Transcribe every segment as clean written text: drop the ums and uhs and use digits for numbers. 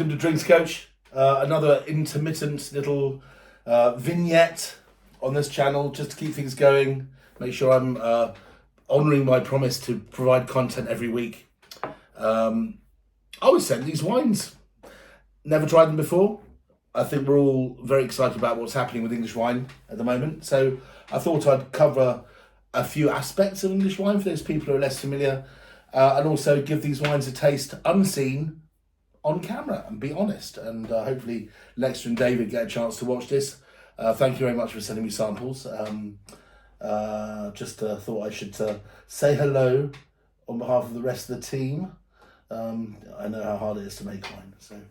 Welcome to Drinks Coach, another intermittent little vignette on this channel just to keep things going, make sure I'm honouring my promise to provide content every week. I always send these wines. Never tried them before. I think we're all very excited about what's happening with English wine at the moment. So I thought I'd cover a few aspects of English wine for those people who are less familiar, and also give these wines a taste unseen on camera and be honest. And hopefully Lexter and David get a chance to watch this. Thank you very much for sending me samples. Just thought I should say hello on behalf of the rest of the team. I know how hard it is to make wine, so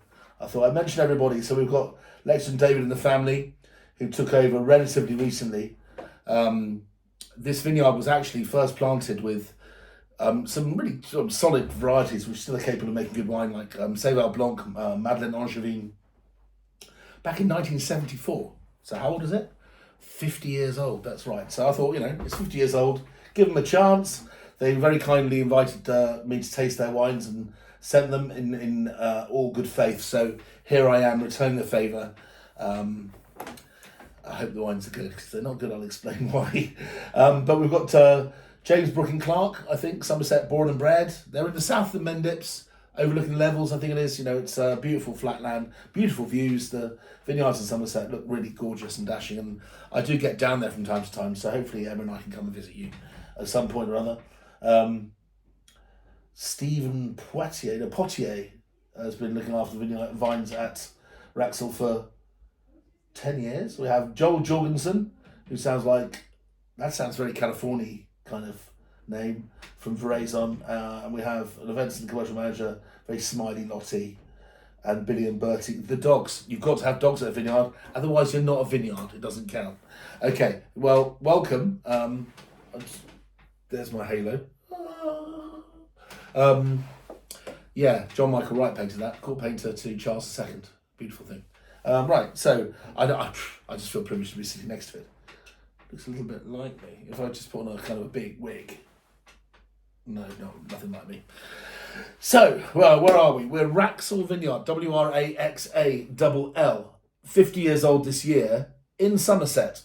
I thought I'd mention everybody. So we've got Lexter and David in the family who took over relatively recently. This vineyard was actually first planted with some really sort of solid varieties which still are capable of making good wine, like Seyval, Blanc, Madeleine Angevine, back in 1974. So how old is it? 50 years old, that's right. So I thought, it's 50 years old, give them a chance. They very kindly invited me to taste their wines and sent them in all good faith. So here I am returning the favour. I hope the wines are good, because they're not good, I'll explain why. But we've got James, Brooke and Clark, I think, Somerset, born and bred. They're in the south of the Mendips, overlooking the Levels, I think it is. It's beautiful flat land, beautiful views. The vineyards in Somerset look really gorgeous and dashing, and I do get down there from time to time, so hopefully Emma and I can come and visit you at some point or other. Stephen Poitier has been looking after the vines at Wraxall for 10 years. We have Joel Jorgensen, who sounds very California kind of name, from Veraison, and we have an events and commercial manager, very smiley Lottie, and Billy and Bertie. The dogs, you've got to have dogs at a vineyard, otherwise you're not a vineyard, it doesn't count. Okay, well, welcome. There's my halo. Yeah, John Michael Wright painted that, court painter to Charles II, beautiful thing. Right, so I just feel privileged to be sitting next to it. Looks a little bit like me. If I just put on a kind of a big wig. No, nothing like me. So, well, where are we? We're Wraxall Vineyard, Wraxall, 50 years old this year, in Somerset.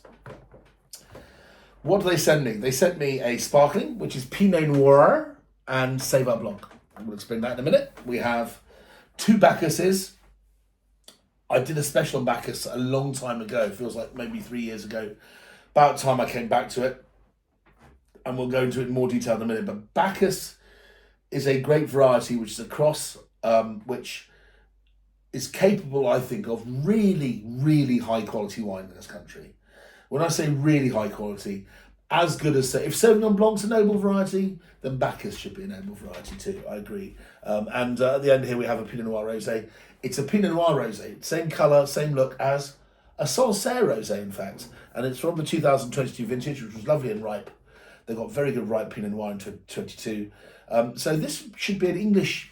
What do they send me? They sent me a sparkling, which is Pinot Noir and Seyval Blanc. We'll explain that in a minute. We have 2 Bacchuses. I did a special on Bacchus a long time ago. It feels like maybe 3 years ago. About time I came back to it. And we'll go into it in more detail in a minute. But Bacchus is a great variety, which is a cross, which is capable, I think, of really, really high quality wine in this country. When I say really high quality, as good as, if Sauvignon Blanc's a noble variety, then Bacchus should be a noble variety too. I agree. And at the end here we have a Pinot Noir Rosé. It's a Pinot Noir Rosé, same colour, same look as a Somerset Rosé, in fact. And it's from the 2022 vintage, which was lovely and ripe. They got very good ripe Pinot Noir in 2022. So this should be an English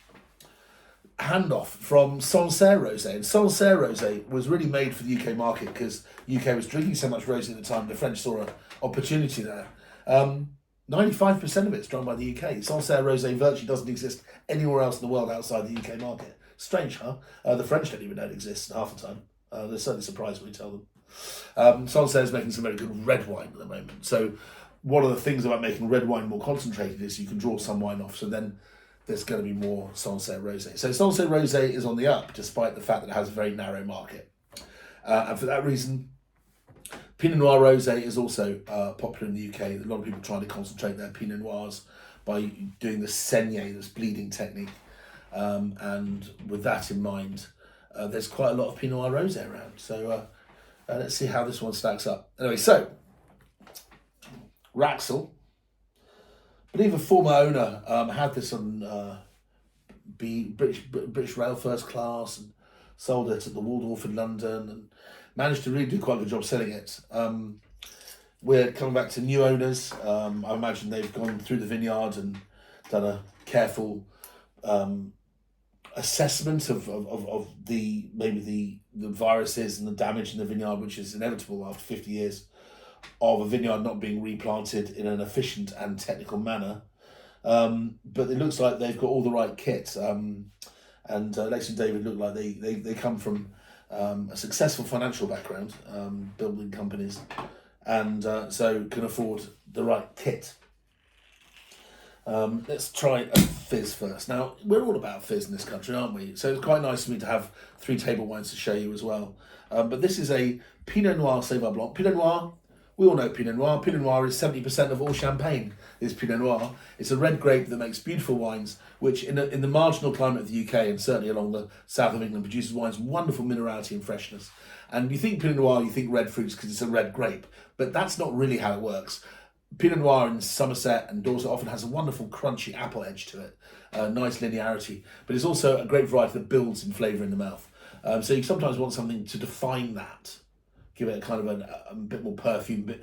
handoff from Somerset Rosé. And Somerset Rosé was really made for the UK market because UK was drinking so much rosé at the time. The French saw an opportunity there. 95% of it's drunk by the UK. Somerset Rosé virtually doesn't exist anywhere else in the world outside the UK market. Strange, huh? The French don't even know it exists half the time. They're certainly surprised when we tell them. Somerset is making some very good red wine at the moment. So one of the things about making red wine more concentrated is you can draw some wine off. So then there's going to be more Somerset Rosé. So Somerset Rosé is on the up, despite the fact that it has a very narrow market. And for that reason, Pinot Noir Rosé is also popular in the UK. A lot of people trying to concentrate their Pinot Noirs by doing the saignée, this bleeding technique. And with that in mind, there's quite a lot of Pinot Noir Rosé around. So let's see how this one stacks up. Anyway, so Wraxall, I believe a former owner had this on British Rail First Class and sold it at the Waldorf in London and managed to really do quite a good job selling it. We're coming back to new owners. I imagine they've gone through the vineyard and done a careful assessment of the viruses and the damage in the vineyard, which is inevitable after 50 years of a vineyard not being replanted in an efficient and technical manner. But it looks like they've got all the right kit. And Lacey and David look like they come from a successful financial background, building companies, and so can afford the right kit. Let's try a fizz first. Now, we're all about fizz in this country, aren't we? So it's quite nice for me to have 3 table wines to show you as well. But this is a Pinot Noir Seyval Blanc. Pinot Noir, we all know Pinot Noir. Pinot Noir is 70% of all champagne is Pinot Noir. It's a red grape that makes beautiful wines, which in the marginal climate of the UK and certainly along the south of England produces wines with wonderful minerality and freshness. And you think Pinot Noir, you think red fruits because it's a red grape, but that's not really how it works. Pinot Noir in Somerset and Dorset often has a wonderful crunchy apple edge to it, nice linearity, but it's also a great variety that builds in flavour in the mouth. So you sometimes want something to define that, give it a kind of a bit more perfume,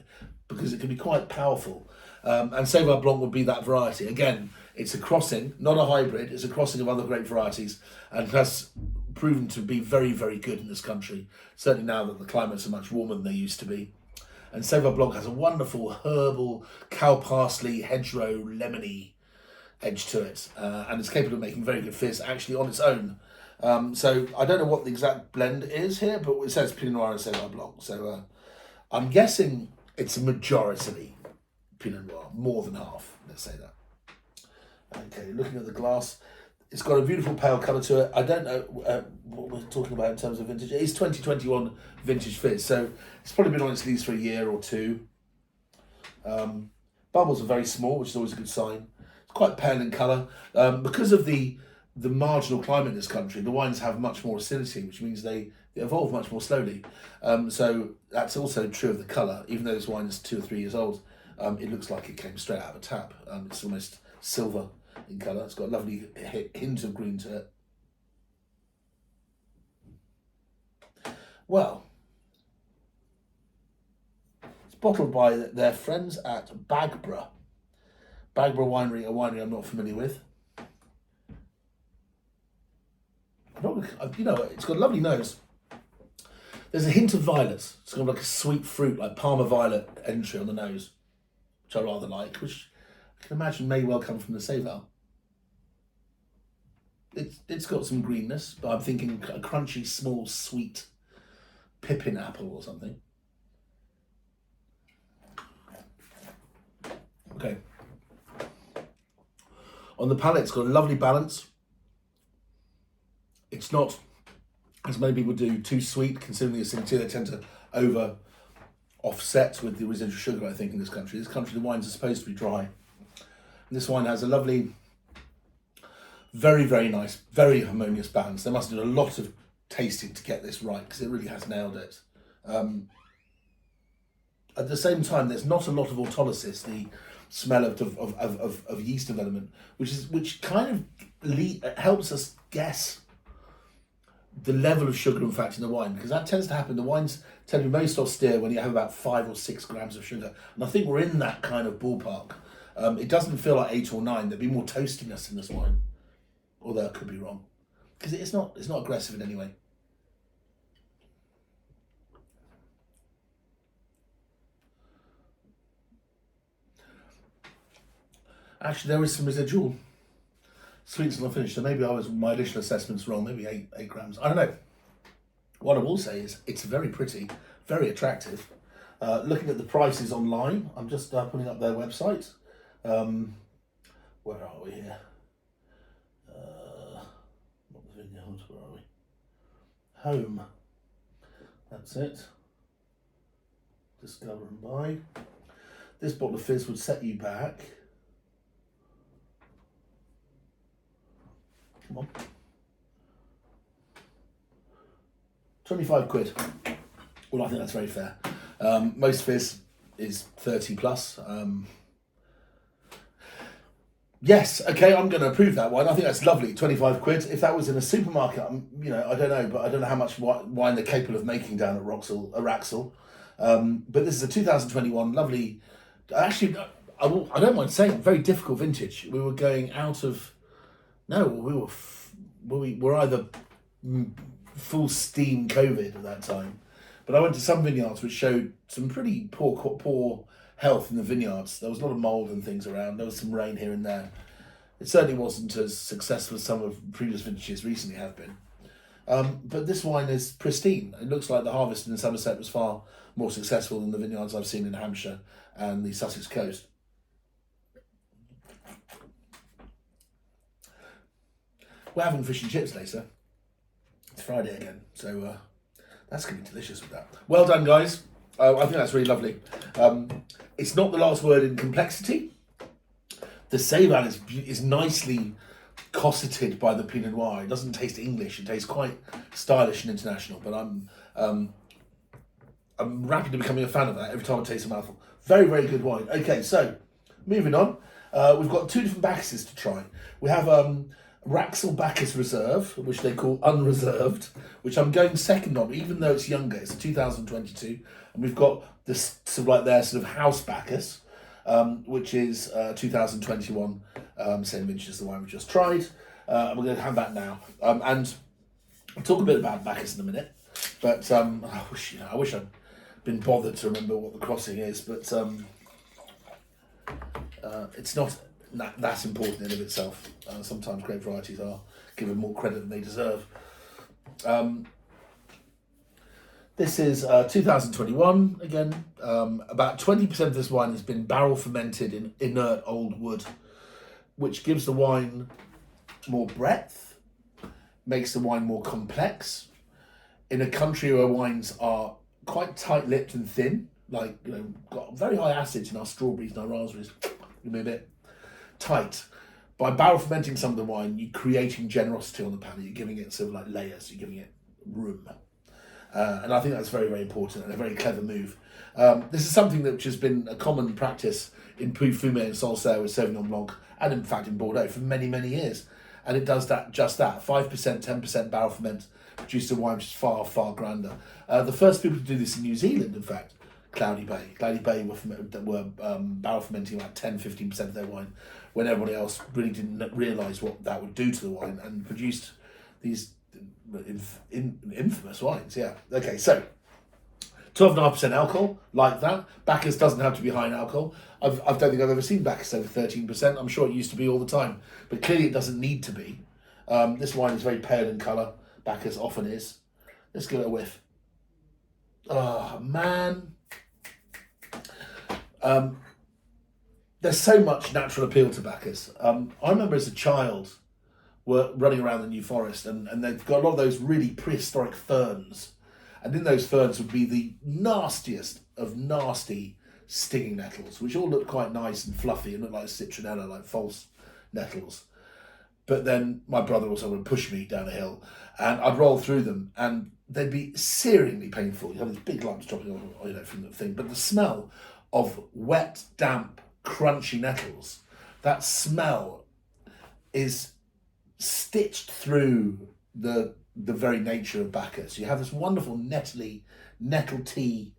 because it can be quite powerful. And Seyval Blanc would be that variety. Again, it's a crossing, not a hybrid, it's a crossing of other grape varieties, and has proven to be very, very good in this country, certainly now that the climates are much warmer than they used to be. And Seyval Blanc has a wonderful herbal, cow parsley, hedgerow, lemony edge to it. And it's capable of making very good fizz actually on its own. So I don't know what the exact blend is here, but it says Pinot Noir and Seyval Blanc. So I'm guessing it's a majority Pinot Noir, more than half, let's say that. Okay, looking at the glass, it's got a beautiful pale colour to it. I don't know what we're talking about in terms of vintage. It is 2021 vintage fizz, so it's probably been on its lees for a year or two. Bubbles are very small, which is always a good sign. It's quite pale in colour. Because of the marginal climate in this country, the wines have much more acidity, which means they evolve much more slowly. So that's also true of the colour. Even though this wine is 2 or 3 years old, it looks like it came straight out of a tap. It's almost silver in colour. It's got a lovely hint of green to it. Well, it's bottled by their friends at Brut. Brut Winery, a winery I'm not familiar with. You know, it's got a lovely nose. There's a hint of violet. It's got like a sweet fruit, like Parma violet entry on the nose, which I rather like, which I can imagine may well come from the Seyval. It's got some greenness, but I'm thinking a crunchy, small, sweet pippin apple or something. Okay. On the palate, it's got a lovely balance. It's not, as many people do, too sweet, considering the acidity. They tend to offset with the residual sugar, I think, in this country. This country, the wines are supposed to be dry. And this wine has a lovely, very, very nice, very harmonious balance. They must have done a lot of tasting to get this right, because it really has nailed it. At the same time, there's not a lot of autolysis, the smell of yeast development, which kind of helps us guess the level of sugar and fat in the wine, because that tends to happen. The wines tend to be most austere when you have about 5 or 6 grams of sugar, and I think we're in that kind of ballpark. It doesn't feel like 8 or 9. There'd be more toastiness in this wine, although I could be wrong, because it's not aggressive in any way. Actually, there is some residual sweetness on the finish, so maybe my initial assessment's wrong. Maybe 8 grams. I don't know. What I will say is it's very pretty, very attractive. Looking at the prices online, I'm just putting up their website. Where are we here? Not the vineyards. Where are we? Home. That's it. Discover and buy. This bottle of fizz would set you back. Come on. 25 quid. Well, I think that's very fair. Most fizz is 30 plus. Yes, okay, I'm going to approve that wine. I think that's lovely, 25 quid. If that was in a supermarket, I don't know, but I don't know how much wine they're capable of making down at Wraxall. But this is a 2021 lovely, actually, I don't mind saying, very difficult vintage. We were going out of, we were either full steam COVID at that time, but I went to some vineyards which showed some pretty poor health in the vineyards. There was a lot of mould and things around. There was some rain here and there. It certainly wasn't as successful as some of previous vintages recently have been. But this wine is pristine. It looks like the harvest in Somerset was far more successful than the vineyards I've seen in Hampshire and the Sussex coast. We're having fish and chips today, sir. It's Friday again, so that's going to be delicious with that. Well done, guys. I think that's really lovely. It's not the last word in complexity. The Seyval is nicely cosseted by the Pinot Noir. It doesn't taste English. It tastes quite stylish and international. But I'm rapidly becoming a fan of that every time I taste a mouthful. Very, very good wine. Okay, so moving on. We've got two different Bacchuses to try. We have Wraxall Bacchus Reserve, which they call unRESERVEd, which I'm going second on, even though it's younger. It's 2022, and we've got this sort of like their sort of house Bacchus, which is 2021, same vintage as the wine we just tried. We're going to have that now, and I'll talk a bit about Bacchus in a minute. But I wish I'd been bothered to remember what the crossing is, but it's not that's important in and of itself. Sometimes grape varieties are given more credit than they deserve. This is 2021 again. About 20% of this wine has been barrel fermented in inert old wood, which gives the wine more breadth, makes the wine more complex. In a country where wines are quite tight-lipped and thin, like, you know, got very high acids in our strawberries and our raspberries, give me a bit tight. By barrel fermenting some of the wine, you're creating generosity on the palate. You're giving it sort of like layers. You're giving it room, and I think that's very, very important and a very clever move. This is something that has been a common practice in Pouilly and Somerset with Sauvignon Blanc, and in fact in Bordeaux for many, many years. And it does that, just that. 5%, 10% barrel ferment produces a wine which is far, far grander. The first people to do this in New Zealand, in fact, Cloudy Bay. Cloudy Bay were barrel fermenting about 10-15% of their wine when everybody else really didn't realise what that would do to the wine, and produced these infamous wines. Yeah. Okay, so 12.5% alcohol, like that. Bacchus doesn't have to be high in alcohol. I don't think I've ever seen Bacchus over 13%. I'm sure it used to be all the time, but clearly it doesn't need to be. This wine is very pale in colour. Bacchus often is. Let's give it a whiff. Oh, man. There's so much natural appeal to Bacchus. I remember as a child running around the New Forest, and they've got a lot of those really prehistoric ferns. And in those ferns would be the nastiest of nasty stinging nettles, which all look quite nice and fluffy and look like citronella, like false nettles. But then my brother also would push me down a hill, and I'd roll through them, and they'd be searingly painful. You have these big lumps dropping off, from the thing. But the smell of wet, damp, crunchy nettles, that smell is stitched through the very nature of Bacchus. You have this wonderful nettle tea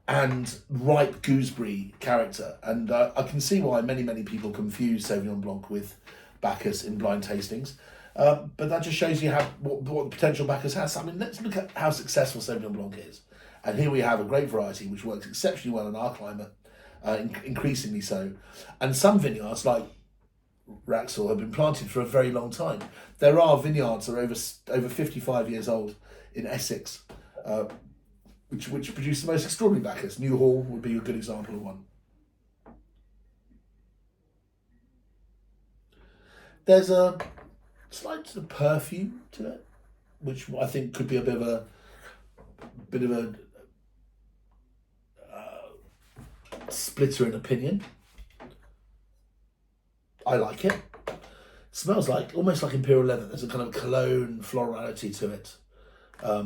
and ripe gooseberry character, and I can see why many people confuse Sauvignon Blanc with Bacchus in blind tastings, but that just shows you what the potential Bacchus has. I mean, let's look at how successful Sauvignon Blanc is, and here we have a grape variety which works exceptionally well in our climate, increasingly so, and some vineyards like Wraxall have been planted for a very long time. There are vineyards that are over 55 years old in Essex, which produce the most extraordinary Bacchus. New Hall would be a good example of one. There's a slight sort of perfume to it, which I think could be a bit of a splitter in opinion. I like it. It smells like almost like imperial leather. There's a kind of cologne florality to it, but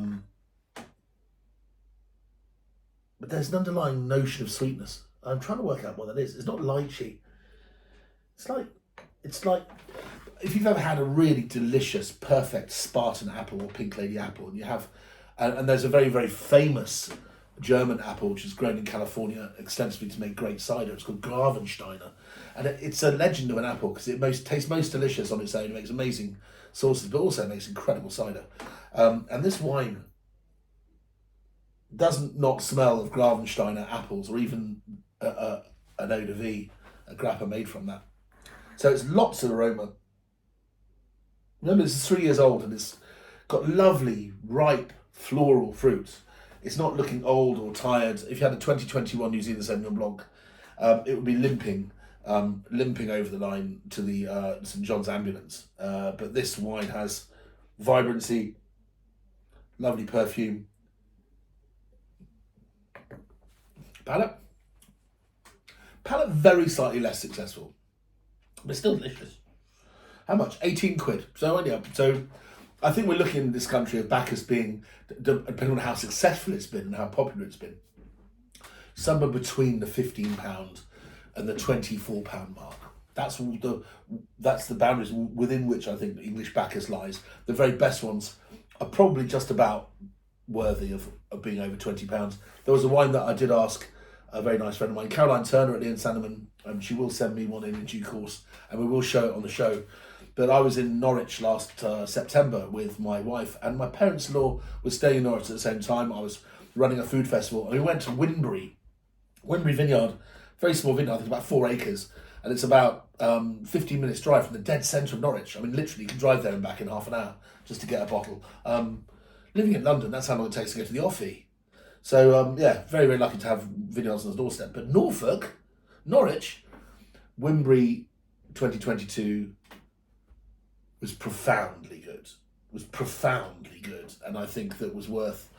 there's an underlying notion of sweetness. I'm trying to work out what that is. It's not lychee. It's like if you've ever had a really delicious, perfect Spartan apple or Pink Lady apple, and you have, and there's a very, very famous German apple which is grown in California extensively to make great cider. It's called Gravensteiner, and it's a legend of an apple because it tastes most delicious on its own. It makes amazing sauces, but also makes incredible cider. And this wine doesn't not smell of Gravensteiner apples or even an eau de vie, a grappa made from that. So it's lots of aroma. Remember, this is 3 years old and it's got lovely, ripe, floral fruits. It's not looking old or tired. If you had a 2021 New Zealand Sauvignon Blanc, it would be limping over the line to the St John's ambulance. But this wine has vibrancy, lovely perfume. Palate very slightly less successful, but still delicious. How much? 18 quid. So only up. So I think we're looking in this country of Bacchus being, depending on how successful it's been and how popular it's been, somewhere between the £15 and the £24 mark. That's the boundaries within which I think English Bacchus lies. The very best ones are probably just about worthy of being over £20. There was a wine that I did ask a very nice friend of mine, Caroline Turner at Ian Sandeman, and she will send me one in due course, and we will show it on the show. But I was in Norwich last September with my wife, and my parents-in-law was staying in Norwich at the same time. I was running a food festival, and we went to Winbury Vineyard, very small vineyard, I think about 4 acres, and it's about 15 minutes drive from the dead centre of Norwich. I mean, literally, you can drive there and back in half an hour just to get a bottle. Living in London, that's how long it takes to go to the Offie. So, yeah, very, very lucky to have vineyards on the doorstep. But Norwich, Winbury 2022 was profoundly good. And I think that was worth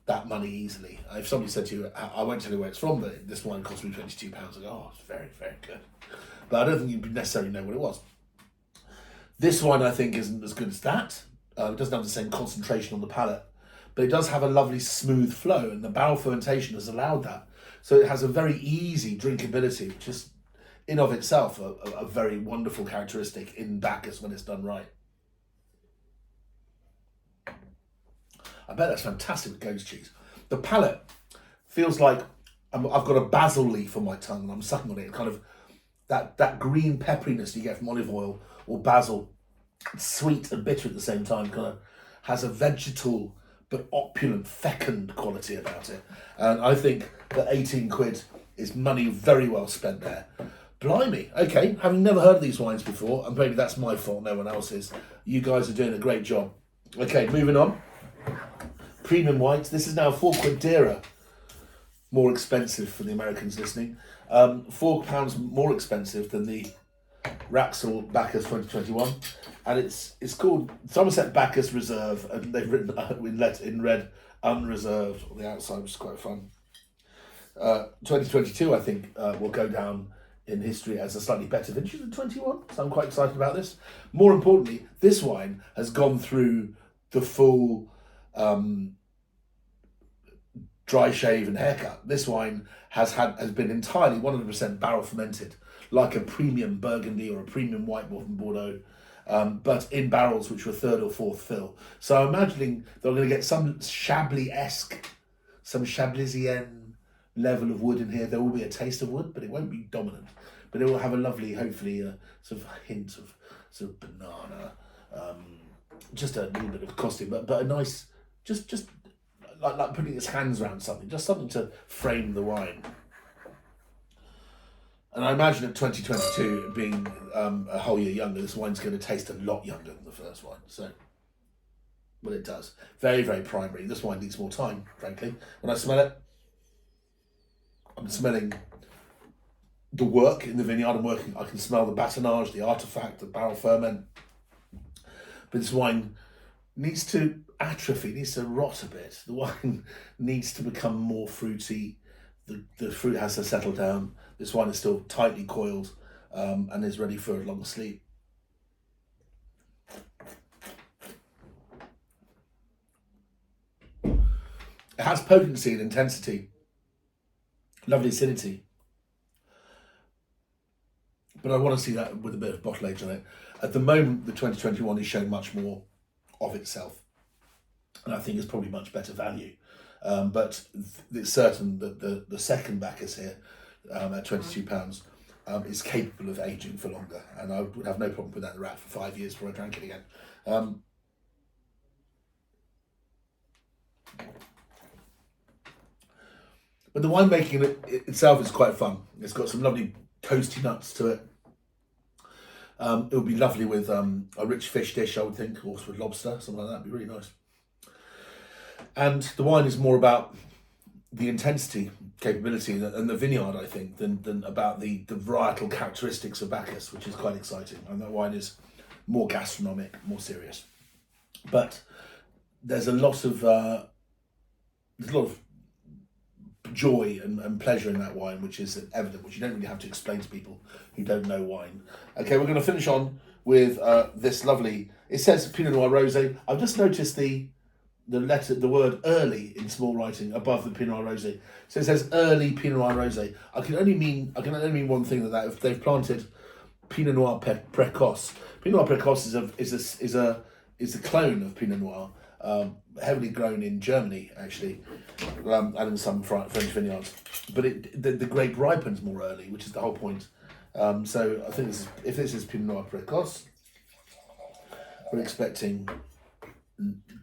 that money easily. If somebody said to you, I won't tell you where it's from, but this wine cost me £22, I go, oh, it's very, very good. But I don't think you'd necessarily know what it was. This wine, I think, isn't as good as that. It doesn't have the same concentration on the palate, but it does have a lovely smooth flow, and the barrel fermentation has allowed that. So it has a very easy drinkability, which is in of itself a very wonderful characteristic in Bacchus when it's done right. I bet that's fantastic with goat's cheese. The palate feels like I've got a basil leaf on my tongue and I'm sucking on it. Kind of that green pepperiness you get from olive oil or basil. It's sweet and bitter at the same time. Kind of has a vegetal but opulent, fecund quality about it. And I think that 18 quid is money very well spent there. Blimey, okay, having never heard of these wines before, and maybe that's my fault, no one else's, you guys are doing a great job. Okay, moving on. Premium whites, this is now £4 dearer, more expensive for the Americans listening. £4 more expensive than the Wraxall Bacchus 2021, and it's called Somerset Bacchus Reserve, and they've written in red unreserved on the outside, which is quite fun. 2022, I think, will go down in history as a slightly better vintage than 21, so I'm quite excited about this. More importantly, this wine has gone through the full dry shave and haircut. This wine has been entirely 100% barrel fermented, like a premium Burgundy or a premium white from Bordeaux, but in barrels which were 3rd or 4th fill. So I'm imagining they're going to get some Chablis-esque, some Chablisian level of wood in here. There will be a taste of wood, but it won't be dominant. But it will have a lovely, hopefully, sort of hint of sort of banana, just a little bit of costume, but a nice, just like putting his hands around something, just something to frame the wine. And I imagine at 2022 being a whole year younger, this wine's going to taste a lot younger than the first wine. So, well, it does. Very, very primary. This wine needs more time, frankly. When I smell it, I'm smelling the work in the vineyard. I can smell the batonnage, the artifact, the barrel ferment. But this wine needs to atrophy, needs to rot a bit. The wine needs to become more fruity. The fruit has to settle down. This wine is still tightly coiled and is ready for a long sleep. It has potency and intensity, lovely acidity. But I want to see that with a bit of bottle age on it. At the moment, the 2021 is showing much more of itself, and I think it's probably much better value. But it's certain that the second Bacchus here at £22 is capable of aging for longer, and I would have no problem with that in the rack for 5 years before I drank it again. But the winemaking itself is quite fun. It's got some lovely toasty nuts to it. It would be lovely with a rich fish dish, I would think, or with lobster, something like that. Would be really nice. And the wine is more about the intensity, capability, and the vineyard, I think, than about the varietal characteristics of Bacchus, which is quite exciting. And that wine is more gastronomic, more serious. But there's a lot of joy and pleasure in that wine, which is evident, which you don't really have to explain to people who don't know wine. Okay, we're going to finish on with this lovely. It says Pinot Noir Rosé. I've just noticed the word early in small writing above the Pinot Noir Rosé. So it says early Pinot Noir Rosé. I can only mean one thing that if they've planted Pinot Noir Précoce. Pinot Noir Précoce is a clone of Pinot Noir, heavily grown in Germany actually, and in some French vineyards. But the grape ripens more early, which is the whole point. So I think if this is Pinot Noir Précoce, we're expecting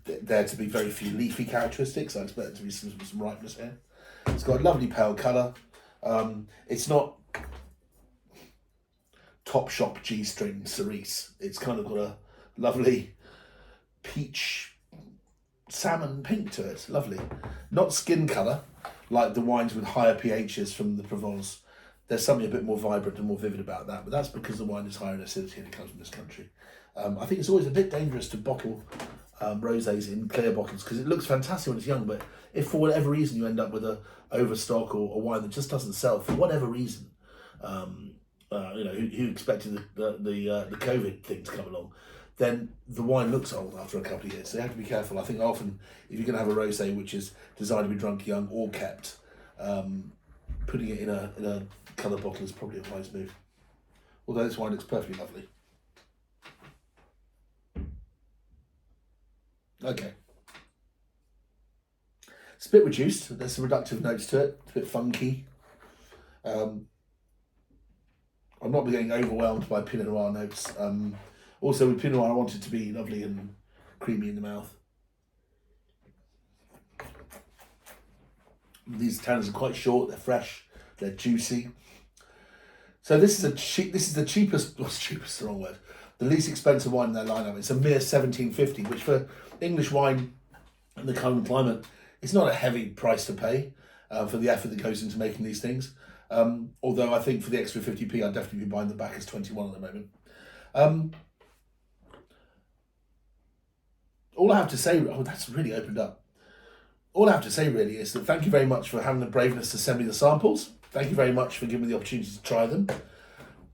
there to be very few leafy characteristics. I expect there to be some ripeness here. It's got a lovely pale colour. It's not top shop G-string cerise. It's kind of got a lovely peach salmon pink to it. Lovely. Not skin colour like the wines with higher pHs from the Provence. There's something a bit more vibrant and more vivid about that, but that's because the wine is higher in acidity and it comes from this country. I think it's always a bit dangerous to bottle rosés in clear bottles because it looks fantastic when it's young, but if for whatever reason you end up with a overstock or a wine that just doesn't sell for whatever reason, who expected the COVID thing to come along, then the wine looks old after a couple of years. So you have to be careful. I think often if you're going to have a rosé which is designed to be drunk young or kept, putting it in a colour bottle is probably a wise move. Although this wine looks perfectly lovely. Okay. It's a bit reduced. There's some reductive notes to it. It's a bit funky. I'm not getting overwhelmed by Pinot Noir notes. Also with Pinot Noir, I want it to be lovely and creamy in the mouth. These tannins are quite short. They're fresh. They're juicy. So this is the cheapest. What's cheapest? The wrong word. The least expensive wine in their lineup. It's a mere $17.50, which for English wine in the current climate, it's not a heavy price to pay for the effort that goes into making these things. Although I think for the extra 50p, I'd definitely be buying the Bacchus 21 at the moment. All I have to say, that's really opened up. All I have to say really is that thank you very much for having the braveness to send me the samples. Thank you very much for giving me the opportunity to try them.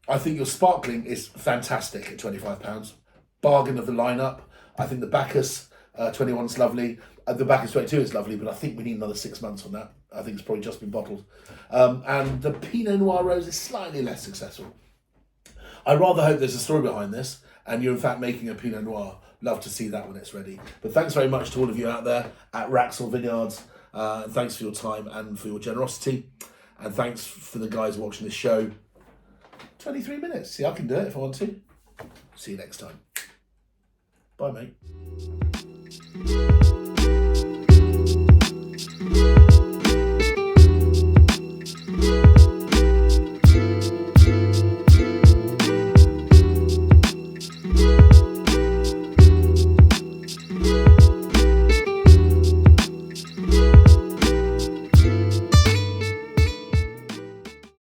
I think your sparkling is fantastic at £25. Bargain of the lineup. I think the Bacchus 21 is lovely. The Bacchus 22 is lovely, but I think we need another 6 months on that. I think it's probably just been bottled. And the Pinot Noir Rose is slightly less successful. I rather hope there's a story behind this, and you're in fact making a Pinot Noir. Love to see that when it's ready. But thanks very much to all of you out there at Wraxall Vineyards. Thanks for your time and for your generosity. And thanks for the guys watching this show. 23 minutes. See, I can do it if I want to. See you next time. Bye, mate.